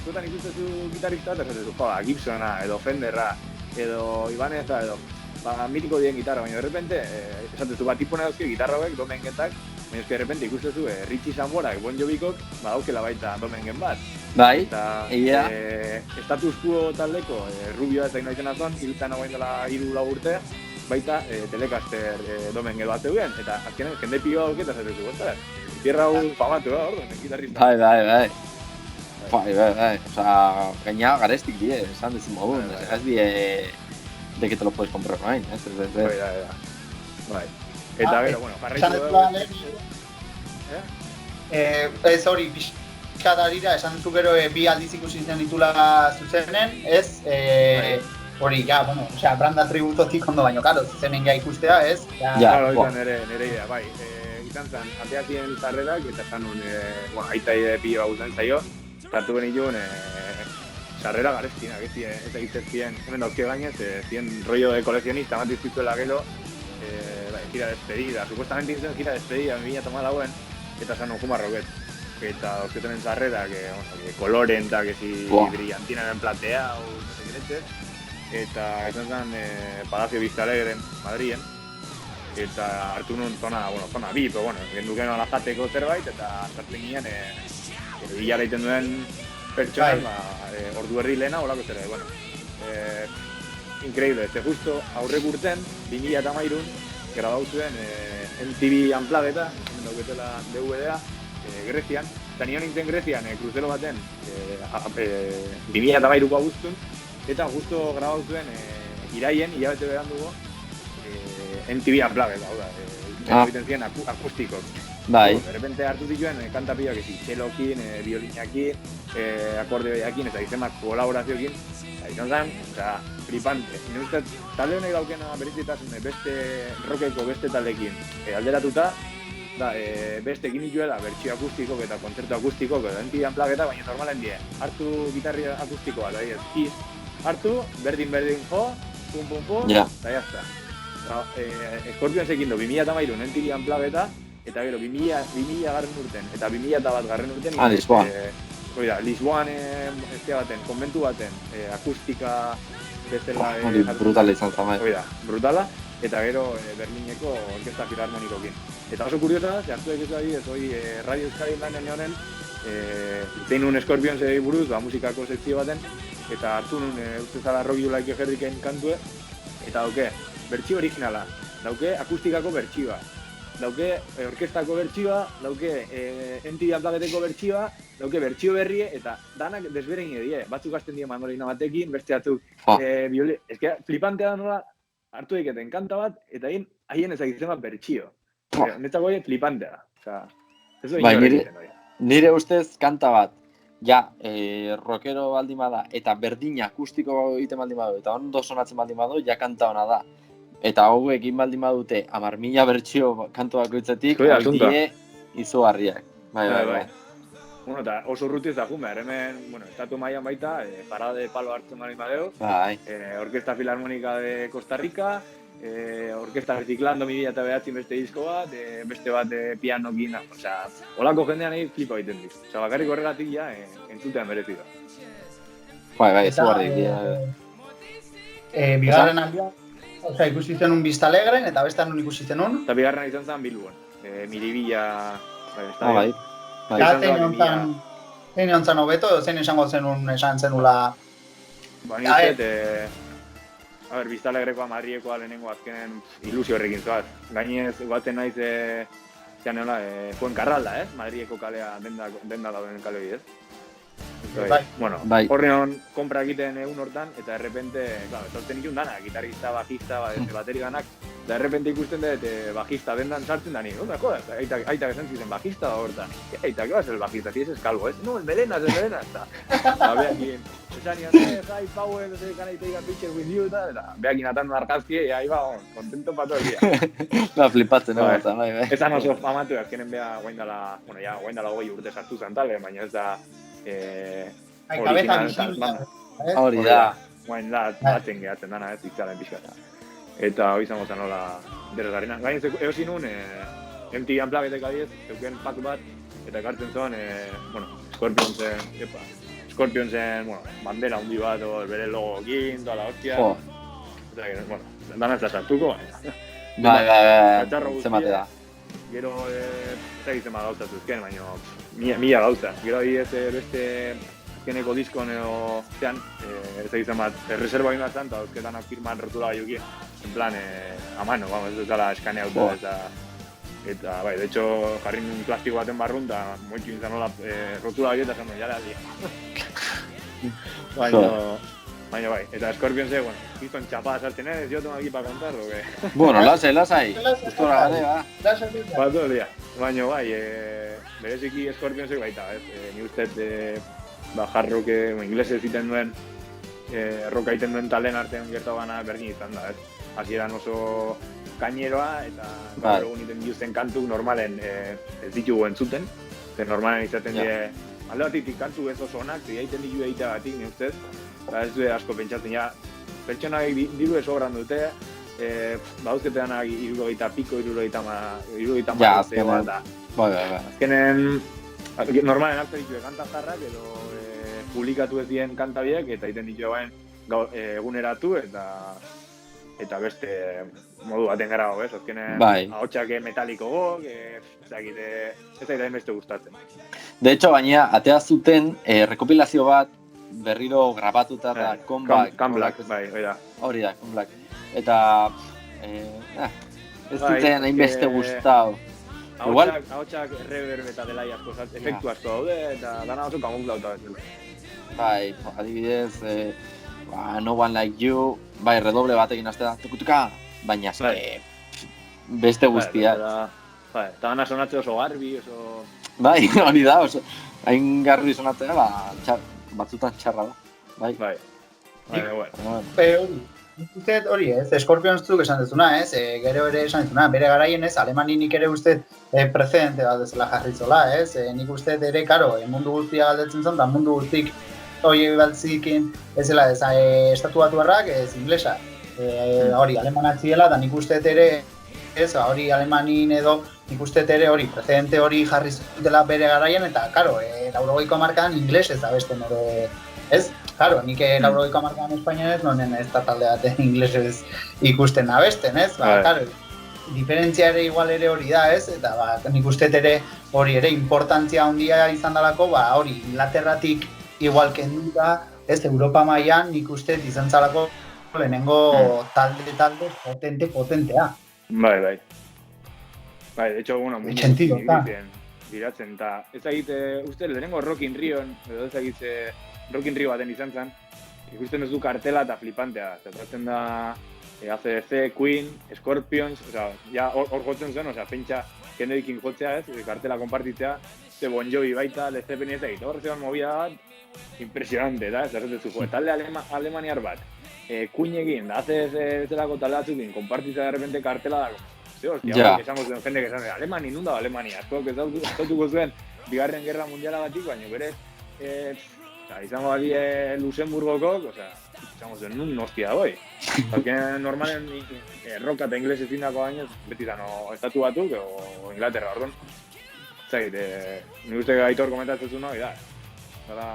askotan ikustezu gitarrista, eta zatezu, Gibsona, edo Fenderra, edo Ibaneza, edo, mitiko dien gitarra, baina de repente, esatezu, tipone dauzke gitarra hauek, Domengetak, baina de repente ikustezu, Richie Samborak, Bon Jovicok, daukela baita Domengen bat. Bai, egia. Status Quo taldeko, Rubioa ez da inoizen azon, hiltzen hauen dela 3-4 urte, baita Telecaster Domengen bat euen, eta azkenen jende pio dauke eta zatezu, ostras, tierra hau famatu, orduan, gitarrista. Bai. Osa, gaina garestik die, esan dezun modun, ez die de que te lo puedes comprar online, Bai. Eta gero, jarraitu ez hori, pixkadarira, esan duzu gero bi aldiz ikusi zen ditula zuzenen, ez? Hori, branda tributotik ondo baino, karo, zuzenen ikustea, ez? Claro, izan nire idea, bai. Izan zen, ateazien zarrerak, eta esan un, aita pilo gauzen zaio, hartu benituen sarrera garezkin, eta egiten hemen dauzke gainez, zien rollo de coleccionista, bat izkizuela gero, gira despedida, supuestamente izan gira despedida, 2014, eta esan un jumarroket. Eta dauzketenen sarrera, que coloren, eta que si brillantina en plateado, no sé qué leches, eta esan zen Palacio Vista Alegre, Madrien, eta hartu nun zona bi, pero genduken ala jateko zerbait, eta sartzen ginen, bilara iten duen pertsonak, ordu herri lehena, holako zerbait, increíble, justo aurrek urten, 2013, grabau zuen MTV Unplugged-a, dauketela DVD-a, Grezian, eta nion nintzen Grezian, kruzero baten, 2013ko abuztun, eta justo grabau zuen iraien, hilabete beranduko, MTV Unplugged, hau da, egiten ziren akustikok. Bai. De repente hartu zituen kanta pilak ezi, txelokin, biolinakin, akordeoiakin, eta izemak kolaborazioekin, eta izan zen, flipante. Nire ustez, talde honek daukena berezitasun beste rockeko beste taldekin alderatuta, beste egin dituela bertsio akustikok eta kontzertu akustikok edo entian plaketa, baina normalen die. Hartu gitarri akustikoa, da Kiss, hartu, berdin jo, pum, eta jazta. Scorpionsekin do 2013 entian plaketa, eta gero 2000 garren urten, eta 2001 garren urten. Lisboan. Lisboan konbentu baten, akustika bezala. Brutala izan zama. Brutala. Eta gero Berlineko orkesta filarmonikokin. Eta oso kuriosa, hartu egizu adibidez, Radio Euskadi lanen honen, zein nun Scorpionsei buruz, musikako sekzio baten, eta hartu nun uste zala Rock You Like a Hurricane kantue, eta dauke, bertsio originala, dauke akustikako bertsioa, dauke orkestako bertsioa, dauke entidea plaketeko bertsioa, dauke bertsio berrie, eta danak desberen edie, batzuk hasten die mandolina batekin, beste batzuk eske flipantea da nola, hartu daiketen kanta bat, eta haien ezagitzen bat bertsio. Netzako flipantea da. Nire ustez kanta bat, rockero baldin bada, eta berdina akustiko egiten baldin badu, eta ondo sonatzen baldin badu, kanta ona da. Eta hauek egin baldin badute 10.000 bertsio kantu bakoitzetik, die izugarriak. Bai. Bueno, eta oso urrutiz da jun behar, hemen, estatu mailan baita, parade palo hartzen baldin badeu, Orkesta Filarmonika de Costa Rica, Orkesta Reciclando 2009 beste disko bat, beste bat pianokin, holako jendean egin flipa egiten diz. Bakarrik horregatik entzutean merezi da. Bai, izugarrik. Bigarren aldia, ikusi zenun Vista Alegren, eta beste nun ikusi zenun? Eta bigarren izan zen Bilbon, Miribilla, bai. Zein ontzan hobeto, edo zein esango zenun esan zenula? Vista Alegrekoa Madriekoa lehenengo azkenen ilusio horrekin zoaz. Gainez, guatzen naiz, Fuencarralda, Madrieko kalea denda dauden kale bidez. Horrean kompra egiten egun hortan, eta errepente, etortzen ikun dana, gitarrista, bajista, bateri ganak, eta errepente ikusten dut bajista dendan sartzen da ni, aitak esan ziren bajista da hortan. Aitak, ¿qué va a ser el bajista? Si ese es calvo, no, el Melenas, está. Beakin, esan nian, hi, Power, no sé, can I take a picture with you, eta beakin atan argazki, y ahí va, contento pa todo el día. Flipatzen, bai. Esan oso famatu, azkenen beha, guaindala goi urte sartu zantale, baina ez da, hori da. Guain da, batzen gehatzen dana, itzalen pixkata. Eta hori izango zen nola interesgarrina. Gainez, eosin nun, MTV Unplugged adiez, zeuken pak bat, eta ekartzen zuen, Scorpionsen, bandera hundi bat, bere logokin, toda la hostia. Dana ez da sartuko, baina. Bai, zemate da. Gero, ez egiten gauza zuzken, baina mila gauza. Gero adiez beste azkeneko diskon edo zean, ez egiten bat, reserva egin bat zan, eta dauzketanak firman rotula gaiukien. En plan, a mano, ez dela eskanea auto, eta, bai, de hecho, jarri un plastiko baten barrun, eta moitxu izan nola rotula gaiu eta zan, jale aldi. Baina bai, eta Scorpionse, gizton txapada sartzen ez, yo tengo aquí para contar, o que... Bueno, lasai. Gustora gane, ba. Ba, todo el día. Baina bai, bereziki Scorpionse baita, ni ustez, hard rock, inglesez iten duen, roka iten duen talen artean gertau gana berdin izan da, hasieran oso kaineroa, eta gaur egun iten dituzten kantuk normalen ez ditugu entzuten, normalen izaten die, alde batitik kantu ez oso onak, egiten ditu egiteagatik, ni ustez, ez du asko pentsatzen, pertsonak diru ez obran dute, bauzketeanak 60 piko, 60 bat, azkenen, normalen hartzen ditu kanta jarrak, edo publikatu ez dien kanta biek, eta egiten ditu eguneratu, eta beste modu baten gara hau, azkenen ahotsak metaliko gok, ez da beste gustatzen. De hecho, baina, atea zuten rekopilazio bat, berriro grabatuta da Comeback. Hori da, Comeback. Eta, ez duten hainbeste gustau. Ahotsak reverb eta delai asko, efektu asko daude, eta dana oso kamuflauta bezala. Bai, adibidez, No One Like You, bai, redoble batekin haste da, tukutuka, baina beste guztia. eta gana sonatze oso garbi, oso... Bai, hori da, oso, hain garbi sonatzea, batzutan txarra da. Bai. Hori ez, Scorpionszuk esan dezuna ez, gero ere esan dezuna, bere garaien ez, Alemani nik ere uste precedente bat dezela jarritzola ez, nik uste ere, karo, mundu guztia galdetzen zen, eta mundu guztik hori baltzikin ez zela ez, estatu batuarrak ez inglesa, hori alemanak ziela, eta nik uste ere ez, hori Alemanin edo, nik uste ere hori, precedente hori jarri zutela bere garaien, eta, karo, 80ko hamarkadan ingles ez abesten ere, ez? Claro, nik 80ko hamarkadan espainolez, nonen ez da talde baten inglesez ikusten abesten, ez? Claro, diferentzia ere igual ere hori da, ez? Eta nik uste ere hori ere importantzia handia izan dalako, hori Inglaterratik igual kenduta, ez? Europa mailan nik uste izan zalako lehenengo talde potentea. Bai, de hecho, bueno, biratzen, eta ez egite, uste, lehenengo Rock in Rion, edo ez egite Rock in Rio baten izan zen, ikusten ez du kartela eta flipantea, zertatzen da ACDC, Queen, Scorpions, hor jotzen zen, pentsa Kennedykin jotzea ez, kartela konpartitzea, Bon Jovi baita, Led Zeppelin ez egite, hor zegoen movida bat, impresionante, da, ez erretezu, talde alemaniar bat, Queen egin, da, ACDC zelako talde batzukin, konpartitzea de repente kartela da, hostia, esango zuen jende que esan, Alemani, nunda Alemania, asko, ezautuko zuen, bigarren gerra mundiala batik, baina berez, izango bali Luxemburgokok, izango zen nun hostia goi. Porque normalen roka eta inglés ezin dako baino, beti zan estatu batuk o Inglaterra, orduan. Zait, nik uste Aitor komentatzen zuen hori da. Zara,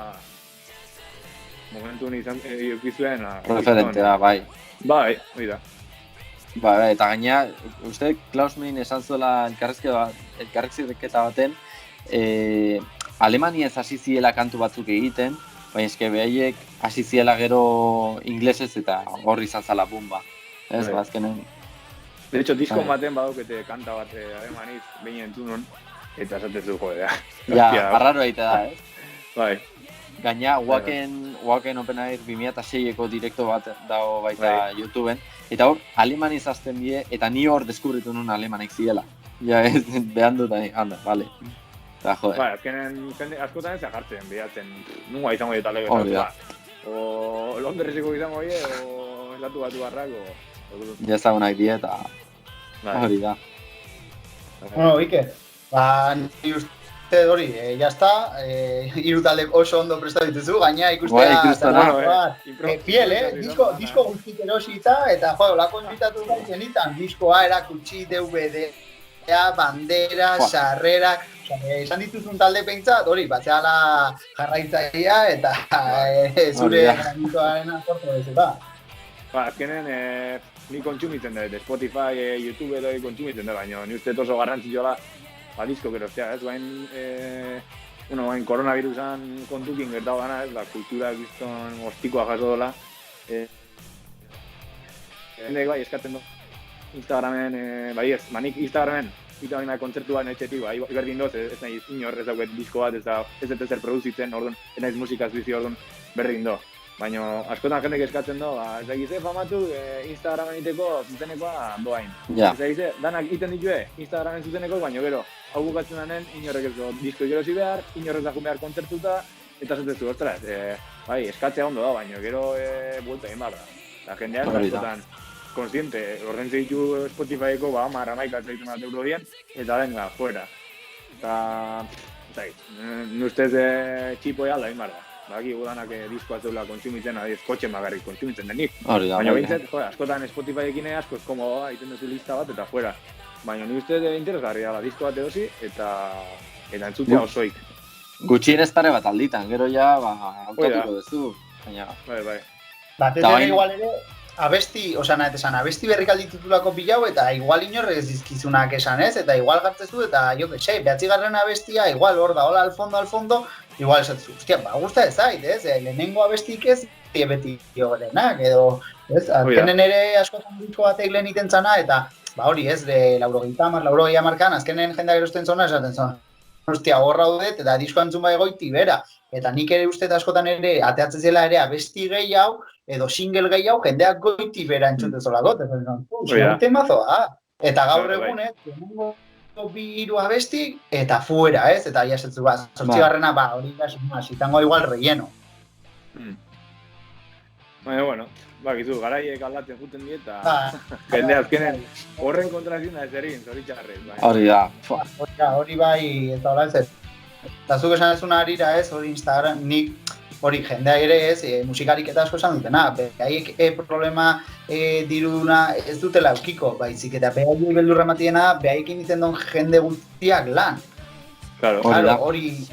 momentu izan eukizuen... Referentea, bai. Bai, hori da. Bai, eta gaina, uste Klaus Mein esan zuela elkarrizketa baten, Alemaniaz hasi ziela kantu batzuk egiten, baina eske behaiek hasi ziela gero inglesez eta horri izan zala bumba. Ez, bazkenen... De hecho, diskon baten badukete kanta bat alemaniz behin entzun eta esatezu jodea. Ja, arraro egite da, ez? Bai. Gaina, Wacken Open Air 2006eko direkto bat dago baita YouTubeen, eta hor, alemaniz azten die, eta ni hor deskubritu nun alemanek ziela. Ja, ez, behan dut, handa, bale. Azkenen askotan ez jartzen, behatzen, nunga izango dieta lege o Londreseko izango die, o estatu batu barrak, ja ezagunak die eta hori da. Bueno, Iker, ni uste hori, jazta, hiru taldek oso ondo prestatu dituzu, gaina ikustea, fiel, disko guztik erosita, eta lako invitatu gai zenitan, diskoa erakutsi, DVD, bandera, sarrerak, esan dituzun talde pentsat, hori, batzeala jarraitzaia eta zure granitoaren aportu bezala. Azkenen, ni kontsumitzen dut, Spotify, YouTube edo kontsumitzen dut, baina ni uste oso garrantzitsua da, disko geroztea, ez, bain koronavirusan kontukin gertau gana, ez, kultura gizton ostikoa jaso dola. Bai, eskatzen du. Instagramen, nik Instagramen, eta hori kontzertu bat netxetik, iberdin doz, ez nahi inor ez dauket disko bat, ez dut ezer produzitzen, orduan, ez nahiz musikaz bizi, orduan, berdin do. Baina, askotan jendek eskatzen do, ez dakize famatu Instagramen iteko zuzenekoa doain. Ez dakize, danak iten ditue Instagramen zuzeneko, baina gero, hau bukatzen danen, inorrek ez do disko egerosi behar, inorrek dakun behar kontzertuta, eta zetezu, ostras, eskatzea ondo da, baina gero, buelta egin behar da. La jendeak, askotan, konsiente, ordenze ditu Spotifyko, marramaika zeitu bat euro dien, eta venga, fuera. Eta, nustez txipoia alda egin behar da. Baki gudanak diskoa zeula kontsumitzen, adiz, kotxen bagarrik kontsumitzen denik. Baina bintzat, askotan Spotifyekin asko eskomodoa, egiten duzu lista bat, eta fuera. Baina ni ustez interesgarria da, disko bat edosi, eta entzutea osoik. Gutxien ez pare bat alditan, gero ja, autotuko duzu. Bai. Batez ere igual ere, abesti berrikaldi titulako pilau eta igual inorrek ez dizkizunak esan ez, eta igual gartzezu eta behatzigarren abestia, igual hor da, hola al fondo, igual esatzu, hostia, gusta ez zait, ez, lehenengo abestik ez, beti jogerenak, edo, ez, azkenen ere askotan disko batek lehen iten zana, eta, hori ez, 80 markan, azkenen jendeak erosten zona, esaten zona, hostia, horra dudet, eta disko antzun bai goiti bera, eta nik ere uste askotan ere, ateatzen zela ere abesti gehiago, edo single gehiago, jendeak goiti bera entzute zolako, eta gaur egunez, bi 3 abesti, eta fuera, ez? Eta ja esetzu, 8garrena, hori da, izango igual relleno. Baina, bueno, bakizu, garaiek aldatzen juten die eta jende azkenen horren kontrazioa ez egin, zoritxarrez. Hori da. Hori bai, eta hola ez. Eta zuk esan ezuna harira ez, hori Instagram, nik hori jendea ere ez, musikarik eta asko esan dutena, behaiek problema diruna ez dutela eukiko, baizik eta behaiek beldurra matiena, behaiek egiten duen jende guztiak lan. Claro, hori,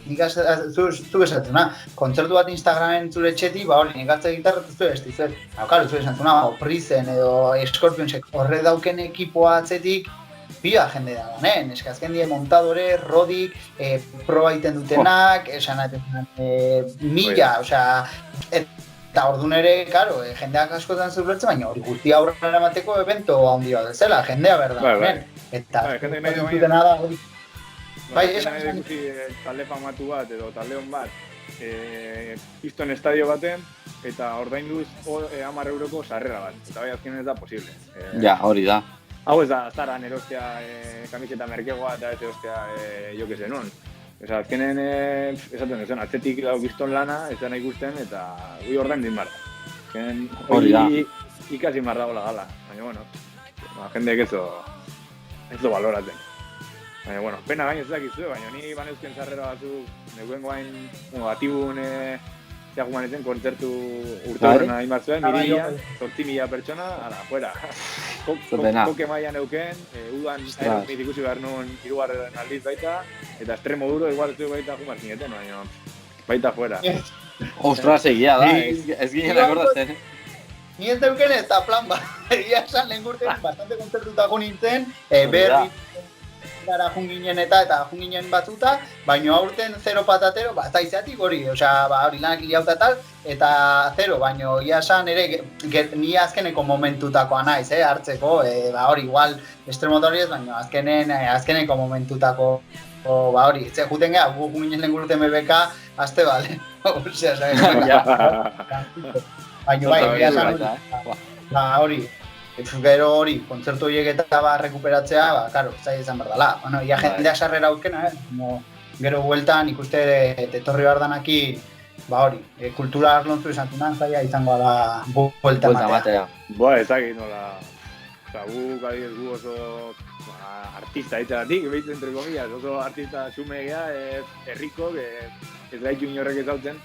nik zuk esatzen, kontzertu bat Instagramen zure txeti, hori, nik atze gitarra ez du ez, zuk esan zuna, Prisen edo Scorpionsek horre dauken ekipoa atzetik, pila jende da ganen, azken die montadore, rodik, proba iten dutenak, esan mila, osea, eta orduan ere, karo, jendeak askotan zurbertzen, baina hori guztia aurrera emateko evento handi bat ezela, jendea berda ganen. Eta, dutena da, hori. Bai, esan talde famatu bat edo taldeon bat, piston estadio baten, eta ordainduz 10 euroko sarrera bat, eta bai azkenean ez da posible. Ja, hori da. Hau ez da, zaran erostea kamiseta merkegoa eta ez erostea, jo que se non. Eza, azkenen, esaten dezen, atzetik dago piston lana, ez da nahi ikusten, eta gui ordain din barra. Hori da. Ikasi marra gola gala, baina, bueno, jendeek ez do baloratzen. Baina, bueno, pena gain ez dakizu, baina ni baneuzken zarrera batzuk, neguen guain, atibun, zeagumanetzen kontzertu urte horren nahi martzuen, 8.000 pertsona, ala, fuera. Koke maian euken, udan aeroznit ikusi behar nuen 3. aldiz baita, eta estremo duro, igual ez baita jumar zineten, baina baita fuera. Ostras, egia da, ez ginen akordatzen. Ni ez deuken eta plan bat, egia esan lehen gurten, bastante kontzertutako nintzen, berri, gara junginen eta junginen batzuta, baina aurten 0 patatero, zaizatik hori, osea, hori lanak iliauta tal, eta 0, baina ia esan ere, ni azkeneko momentutakoa naiz, hartzeko, hori igual estremotori ez, baina azkeneko momentutako, hori, juten geha, junginen lehen gurten BBK, azte bale, osea, baina bai, ia esan hori, gero hori, kontzertu horiek eta rekuperatzea, karo, zai izan behar dela. Bueno, ia jendea sarrera aukena, gero bueltan ikuste etorri behar danaki, hori, kultura arlontzu izan zunan, zaila izango da buelta matea. Ezagin nola, gu oso artista itxaratik, behitu entre comillas, oso artista xume egea, herriko, ez gaitu inorrek ezautzen,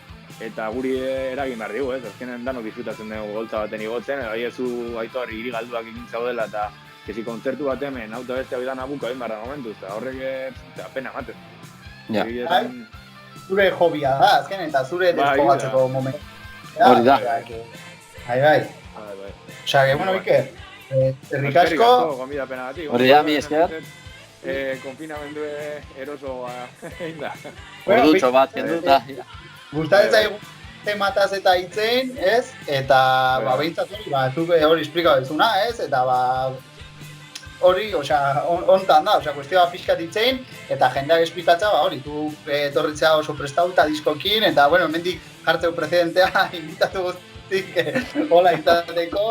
eta guri eragin behar dugu, azkenen danok disfrutatzen dugu goltza baten igotzen, edo aiezu aitor hiri galduak egin zaudela, eta kezi kontzertu bat hemen, auto beste hori da nabuka egin behar da momentu, eta horrek pena ematen. Zure hobia da, azkenen, eta zure desfogatzeko momentu. Hori da. Bai. Osa, bueno, Iker, herrik asko. Hori da, mi esker. Konfinamendu erosoa egin da. Ordutxo bat, kenduta. Gustatzen zaigu temataz eta hitzen, ez? Eta, behintzat zuk hori esplikau dezuna, ez? Eta, hori, osea, ontan da, osea, kuestioa pixkat hitzen, eta jendeak esplikatza, hori, tu etorritzea oso prestau eta diskokin, eta, bueno, mendik jartzeu precedentea, invitatu guztik, hola izateko,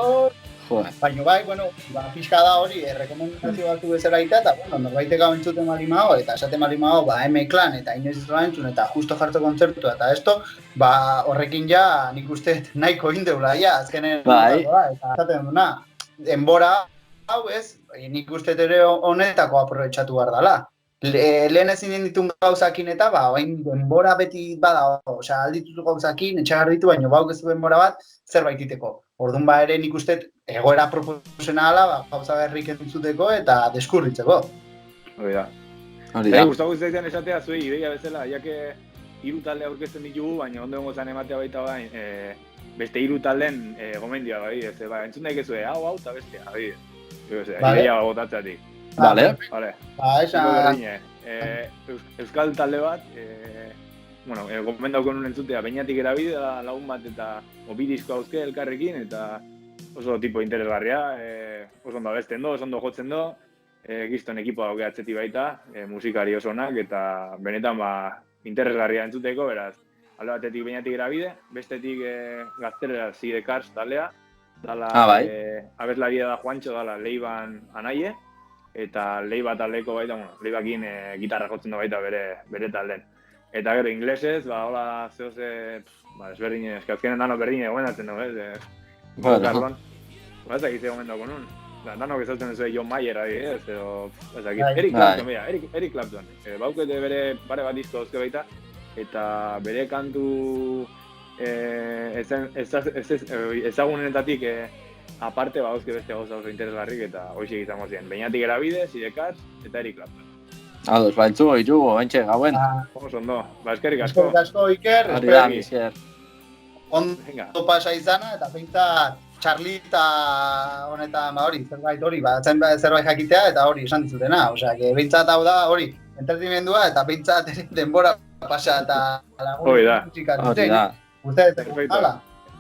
baina bai, bueno, pixka da hori, rekomendazio batzu bezala ita, eta, bueno, norbaitek hau entzuten malimao, eta esaten malimao, M-Clan, eta Inoiz ez doa entzun, eta justo jartze kontzertua, eta esto, horrekin ja, nik uste nahiko indeula, ja, azkenen, eta esaten duna, denbora, hau ez, nik uste ere honetako aprobetxatu behar dela. Lehen ezin ditun gauzakin eta, oain denbora beti bada, osea, alditutu gauzakin, etxagar ditu, baina ez du denbora bat, zerbait iteko. Orduan ere nik uste egoera proposionala, gauza berrik entzuteko eta deskurritzeko. Hori da. Gustavo izaitan esatea zuei ideia bezala, jake 3 talde aurkezten ditugu, baina ondo gongo zan ematea baita bain, beste 3 talden gomendioa bai, entzun daik ezue, hau, eta bestea, ideia botatzeatik. Vale. Euskal talde bat, gomendauko nun entzutea, Beñatik erabide, lagun bat eta bi disko hauzke elkarrekin, eta oso tipo interesgarria, oso ondo abesten do, oso ondo jotzen do, gizton ekipoa dauke atzeti baita, musikari oso onak, eta benetan interesgarria entzuteko, beraz, alde batetik Beñatik erabide, bestetik Gaztelera Zide Cars taldea, dala abeslaria da Juancho, dala Leiban Anaie, eta Leiba taldeko baita, bueno, Leibakin gitarra jotzen da baita bere talden. Eta gero, inglesez, hola, zehose, ezberdin, eskazkenen dano berdin gomendatzen dugu, Bueno. Ez dakit gomendako nun. Danok ezatzen duzu John Mayer, edo, ez dakit, Eric Clapton, Eric Clapton. Baukete bere pare bat disko dozke baita, eta bere kantu ezagunenetatik aparte bauzke beste gauza oso interesgarrik eta hoxik izango ziren. Beinatik erabide, Sidekatz eta Eric Clapton. Ados, entzugo ditugu, bentxe, gauen. Oso ondo, eskerrik asko. Eskerrik asko, Iker. Hori da, Misker. Ondo pasa izana, eta behintzat Charlita honetan, zerbait hori, zerbait jakitea eta hori esan dizutena. Osea, behintzat hau da, hori, entretenimendua eta behintzat denbora pasa eta lagun. Hori da. Hori da. Perfecto.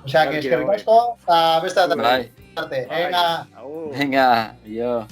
Osea, eskerrik asko, eta beste arte. Venga, yo.